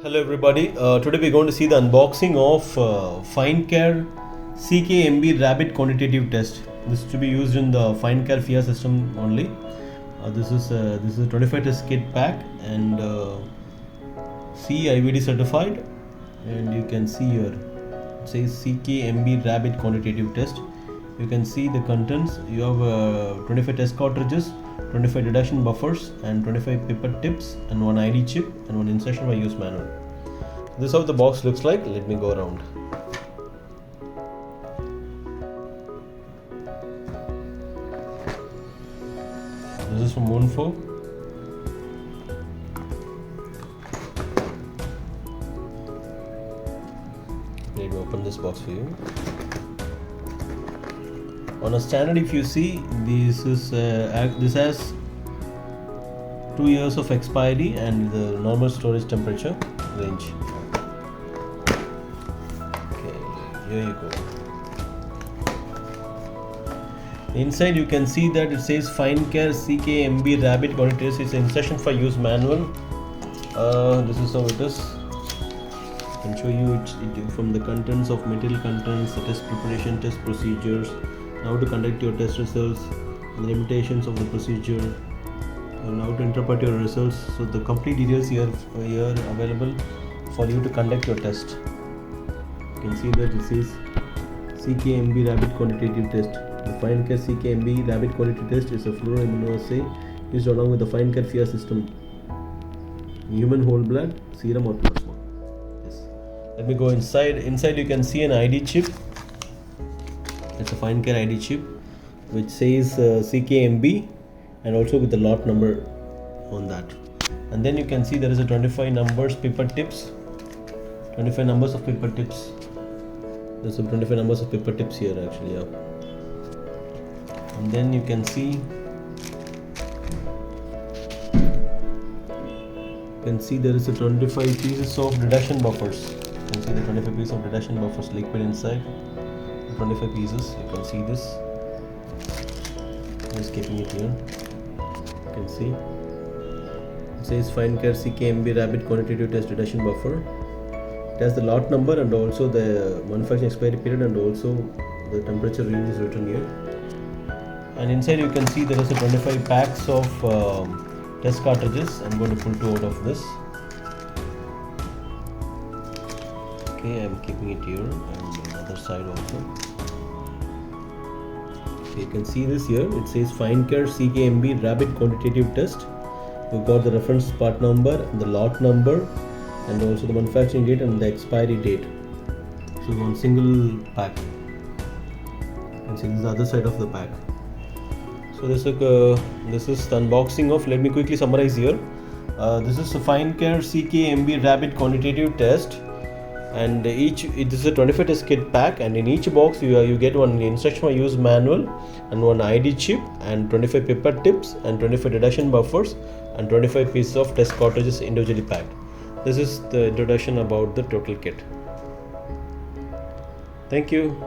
Hello everybody, today we're going to see the unboxing of Finecare CKMB Rapid Quantitative Test. This is to be used in the Finecare FIA System only. This is a 25 test kit pack and CIVD certified, and you can see here it says CKMB Rapid Quantitative Test. You can see the contents. You have 25 test cartridges, 25 deduction buffers and 25 pipette tips and one ID chip and one insertion by use manual. This is how the box looks like. Let me go around. This is from Wondfo. Let me open this box for you. On a standard, if you see, this has 2 years of expiry and the normal storage temperature range. Okay, here you go. Inside you can see that it says Finecare CKMB Rapid Quantitative. It's an instruction for use manual. This is how it is. I can show you it from the contents of material contents, the test preparation, test procedures, how to conduct your test results, the limitations of the procedure, and how to interpret your results. So the complete details here available for you to conduct your test. You can see that it says CKMB Rapid Quantitative Test. The Finecare CKMB Rapid Quantitative Test is a immunoassay used along with the Finecare FIA System. Human whole blood, serum or plasma. Yes. Let me go inside. Inside you can see an ID chip. It's a Finecare ID chip which says CKMB and also with the lot number on that. And then you can see there is a 25 numbers pipette tips. 25 numbers of pipette tips. There's some 25 numbers of pipette tips here actually, yeah. And then you can see there is a 25 pieces of deduction buffers. You can see the 25 pieces of deduction buffers liquid inside. 25 pieces. You can see this. Just keeping it here. You can see it says Finecare CKMB Rapid Quantitative Test Deduction Buffer. It has the lot number and also the manufacturing expiry period and also the temperature range is written here. And inside you can see there is a 25 packs of test cartridges. I'm going to pull 2 out of this. Okay, I'm keeping it here and the other side also. You can see this here. It says Finecare CKMB Rapid Quantitative Test. We've got the reference part number, the lot number, and also the manufacturing date and the expiry date. So one single pack. And see this is the other side of the pack. So this is the unboxing of. Let me quickly summarize here. This is the Finecare CKMB Rapid Quantitative Test. And this is a 25 test kit pack, and in each box you get one instruction for use manual and one ID chip and 25 pipette tips and 25 deduction buffers and 25 pieces of test cartridges individually packed. This is the introduction about the total kit. Thank you.